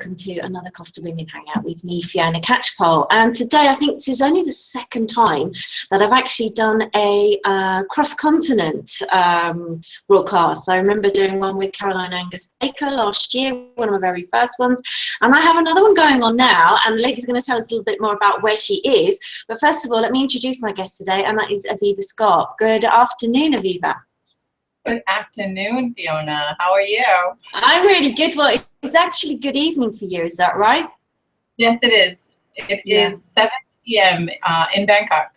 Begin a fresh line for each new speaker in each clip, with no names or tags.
welcome to another Costa Women Hangout with me, Fiona Catchpole. And today I think this is only the second time that I've actually done a cross-continent broadcast. I remember doing one with Caroline Angus Baker last year, one of my very first ones. And I have another one going on now, and the lady's going to tell us a little bit more about where she is. But first of all, let me introduce my guest today, and that is Aviva Scott. Good afternoon, Aviva.
Good afternoon, Fiona. How are you?
I'm really good. Well, it's actually good evening for you. Is that right?
Yes, it is. It is 7 p.m. In Bangkok.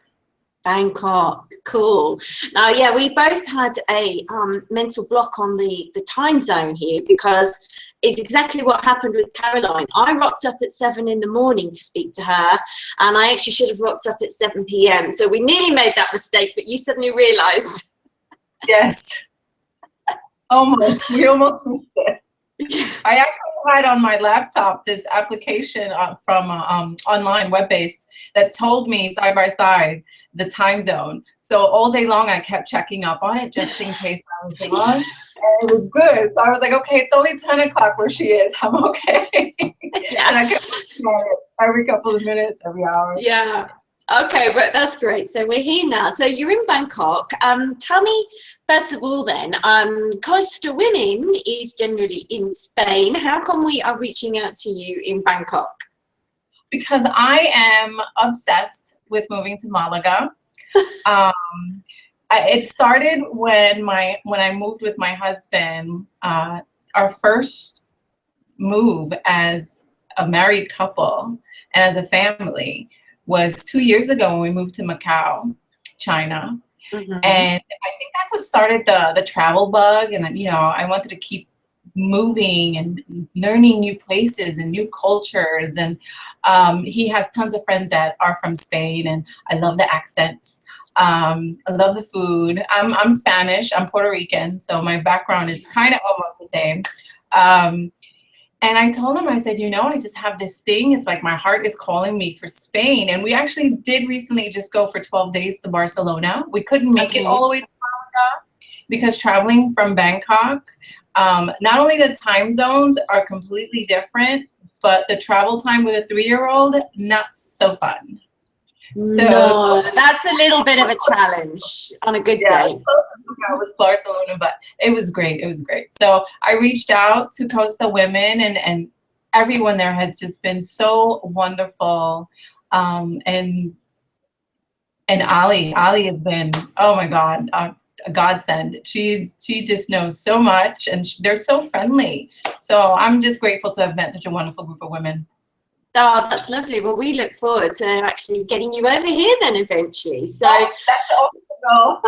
Bangkok. Cool. Now, yeah, we both had a mental block on the time zone here because it's exactly what happened with Caroline. I rocked up at 7 in the morning to speak to her, and I actually should have rocked up at 7 p.m. So we nearly made that mistake, but you suddenly realized.
Yes. Almost. We almost missed it. I actually had on my laptop this application from online, web-based, that told me side by side the time zone. So all day long I kept checking up on it just in case I was wrong. And it was good. So I was like, okay, it's only 10 o'clock where she is. I'm okay.
Yeah.
And I kept looking at it every couple of minutes, every hour.
Yeah. Okay, but that's great. So we're here now. So you're in Bangkok. Tell me, first of all then, Costa Women is generally in Spain. How come we are reaching out to you in Bangkok?
Because I am obsessed with moving to Malaga. It started when I moved with my husband. Our first move as a married couple and as a family was 2 years ago when we moved to Macau, China. Mm-hmm. And I think that's what started the travel bug. And, you know, I wanted to keep moving and learning new places and new cultures. And he has tons of friends that are from Spain, and I love the accents. I love the food. I'm Spanish, I'm Puerto Rican, so my background is kind of almost the same. And I told him, I said, you know, I just have this thing. It's like my heart is calling me for Spain. And we actually did recently just go for 12 days to Barcelona. We couldn't make it all the way to Malaga because traveling from Bangkok, not only the time zones are completely different, but the travel time with a 3-year-old, not so fun.
So no, that's a little bit of a challenge on a good day.
It was Barcelona, but it was great. It was great. So I reached out to Costa Women, and everyone there has just been so wonderful. And Ali has been, oh my God, a godsend. She just knows so much, and they're so friendly. So I'm just grateful to have met such a wonderful group of women.
Oh, that's lovely. Well, we look forward to actually getting you over here then eventually. So
that's all.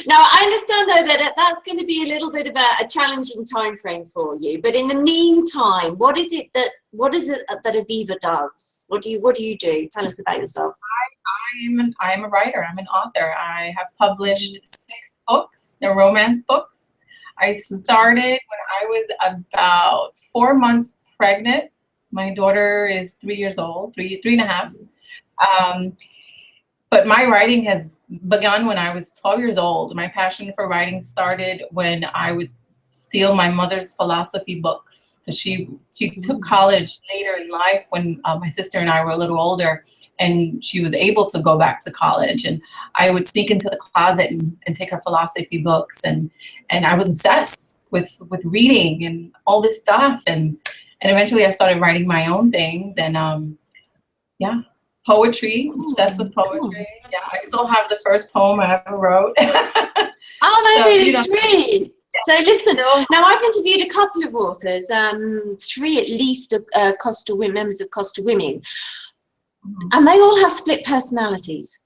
Now, I understand though that that's going to be a little bit of a challenging time frame for you. But in the meantime, what is it that Aviva does? What do you do? Tell us about yourself.
I'm a writer. I'm an author. I have published 6 books. They're romance books. I started when I was about 4 months pregnant. My daughter is 3 years old, three and a half. But my writing has begun when I was 12 years old. My passion for writing started when I would steal my mother's philosophy books. She took college later in life when my sister and I were a little older, and she was able to go back to college. And I would sneak into the closet and take her philosophy books. And I was obsessed with reading and all this stuff. And eventually I started writing my own things, and poetry, obsessed with poetry. Cool. Yeah, I still have the first poem I ever wrote.
Oh, that is sweet. So listen, now I've interviewed a couple of authors, 3 at least Costa Women, members of Costa Women, and they all have split personalities.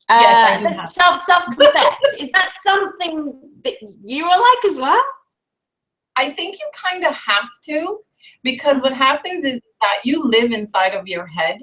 Yes, I do have.
Self-confess. Is that something that you are like as well?
I think you kind of have to. Because what happens is that you live inside of your head.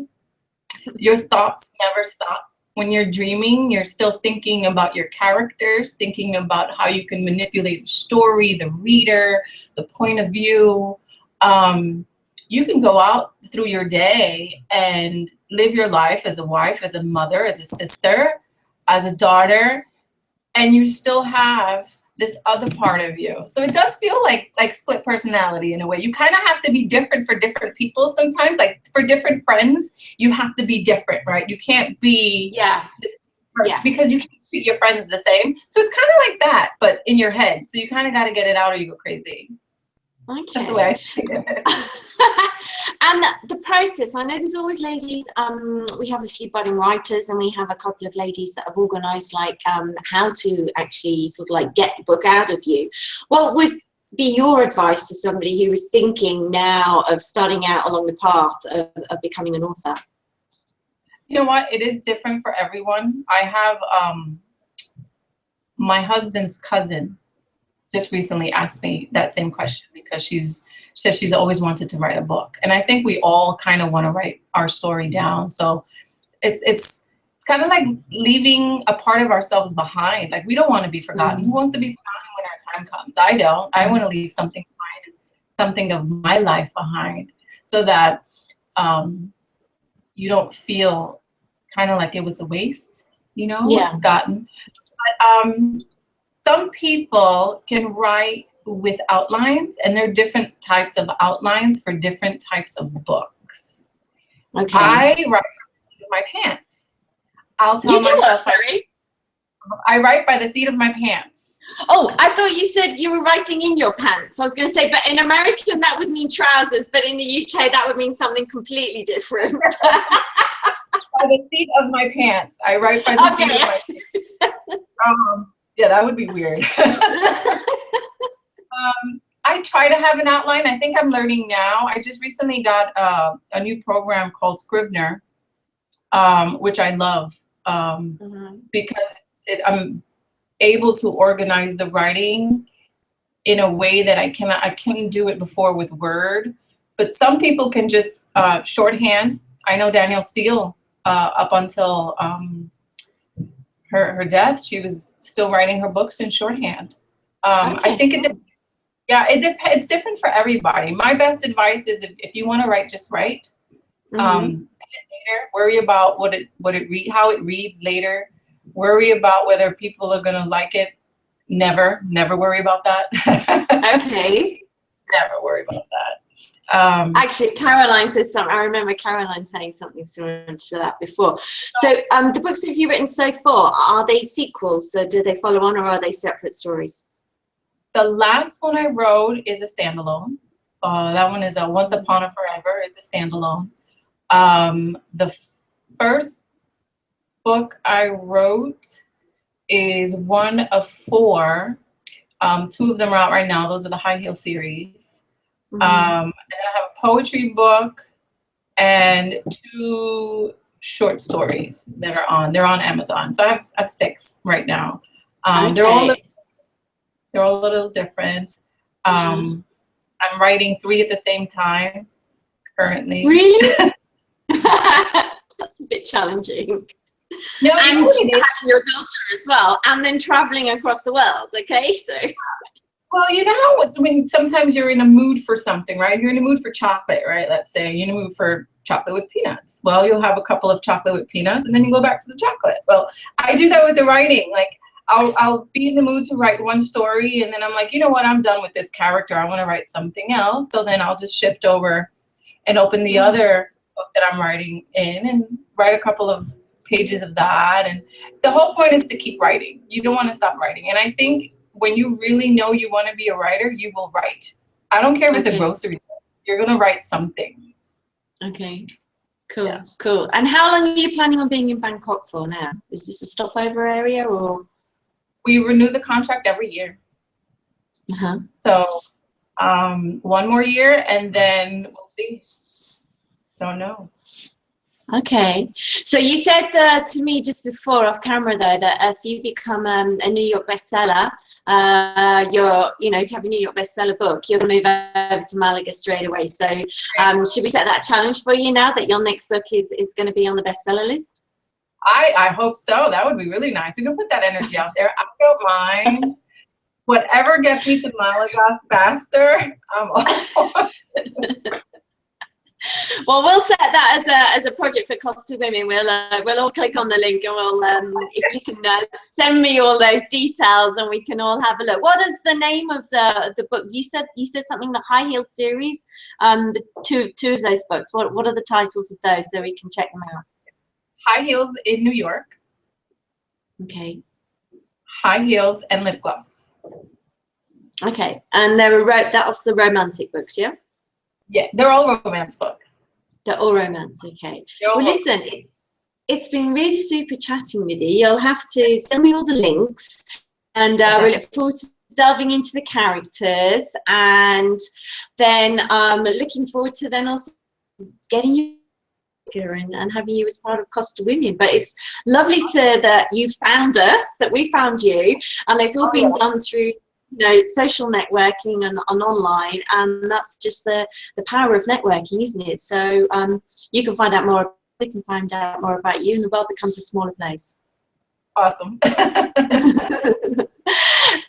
Your thoughts never stop. When you're dreaming, you're still thinking about your characters, thinking about how you can manipulate the story, the reader, the point of view. You can go out through your day and live your life as a wife, as a mother, as a sister, as a daughter, and you still have this other part of you. So it does feel like split personality in a way. You kind of have to be different for different people sometimes. Like for different friends, you have to be different, right? You can't be this person because you can't treat your friends the same. So it's kind of like that, but in your head. So you kind of got to get it out or you go crazy.
Okay.
That's the way I see it.
And the process, I know there's always ladies, we have a few budding writers and we have a couple of ladies that have organised like how to actually sort of like get the book out of you. What would be your advice to somebody who is thinking now of starting out along the path of becoming an author?
You know what? It is different for everyone. I have my husband's cousin just recently asked me that same question because she says she's always wanted to write a book. And I think we all kind of want to write our story down. So it's kind of like leaving a part of ourselves behind. Like we don't want to be forgotten. Who wants to be forgotten when our time comes? I don't. I want to leave something behind, something of my life behind so that you don't feel kind of like it was a waste, forgotten. But, some people can write with outlines, and there are different types of outlines for different types of books.
Okay.
I write with my pants. I'll tell myself. I write by the seat of my pants.
Oh, I thought you said you were writing in your pants. I was going to say, but in American that would mean trousers, but in the UK that would mean something completely different.
By the seat of my pants. I write by the seat of my pants. Yeah, that would be weird. I try to have an outline. I think I'm learning now. I just recently got a new program called Scrivener, which I love because I'm able to organize the writing in a way that I couldn't do it before with Word. But some people can just shorthand. I know Danielle Steele, up until her death, she was still writing her books in shorthand. I think it's different for everybody. My best advice is if you want to write, just write. Later, worry about how it reads later. Worry about whether people are gonna like it. Never worry about that.
Okay.
Never worry about that.
Actually, Caroline says something. I remember Caroline saying something similar to that before. So the books that you've written so far, are they sequels? So do they follow on or are they separate stories?
The last one I wrote is a standalone. That one is a Once Upon a Forever. It's a standalone. The first book I wrote is one of 4. 2 of them are out right now. Those are the High Heel series. And then I have a poetry book and 2 short stories that are they're on Amazon. So I have 6 right now. They're all a little different. I'm writing 3 at the same time currently.
Really? That's a bit challenging.
No,
and having your daughter as well, and then traveling across the world. Okay, so.
Well, you know how sometimes you're in a mood for something, right? You're in a mood for chocolate, right? Let's say you're in a mood for chocolate with peanuts. Well, you'll have a couple of chocolate with peanuts, and then you go back to the chocolate. Well, I do that with the writing. Like I'll be in the mood to write one story, and then I'm like, you know what? I'm done with this character. I want to write something else. So then I'll just shift over and open the other book that I'm writing in and write a couple of pages of that. And the whole point is to keep writing. You don't want to stop writing. And I think when you really know you want to be a writer, you will write. I don't care if it's a grocery store. You're going to write something.
Okay. Cool. Cool. And how long are you planning on being in Bangkok for now? Is this a stopover area or?
We renew the contract every year. So 1 more year and then we'll see. Don't know.
Okay. So you said to me just before off camera though that if you become a New York bestseller, you have a New York bestseller book, you're going to move over to Malaga straight away. So should we set that challenge for you now that your next book is going to be on the bestseller list?
I hope so. That would be really nice. You can put that energy out there. I don't mind. Whatever gets me to Malaga faster, I'm all for it.
Well, we'll set that as a project for Costa Women. We'll all click on the link, and we'll if you can send me all those details, and we can all have a look. What is the name of the book? You said something, the High Heel series. The two of those books. What are the titles of those, so we can check them out?
High Heels in New York.
Okay.
High Heels and Lip Gloss.
Okay, and that's the romantic books, yeah?
Yeah, they're all romance books.
They're all romance, okay. Well, listen, it's been really super chatting with you. You'll have to send me all the links, and we look forward to delving into the characters, and then looking forward to then also getting you and having you as part of Costa Women. But it's lovely that you found us, that we found you, and it's all been done through social networking and online, and that's just the power of networking, isn't it? So you can find out more. We can find out more about you, and the world becomes a smaller place.
Awesome.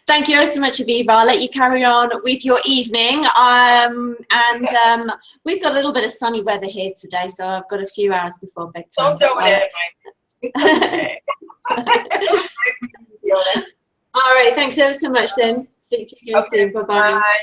Thank you so much, Aviva. I'll let you carry on with your evening. We've got a little bit of sunny weather here today, so I've got a few hours before bedtime.
Don't over there, Mike.
All right, thanks ever so much then. Speak to you again soon. Bye-bye.
Bye.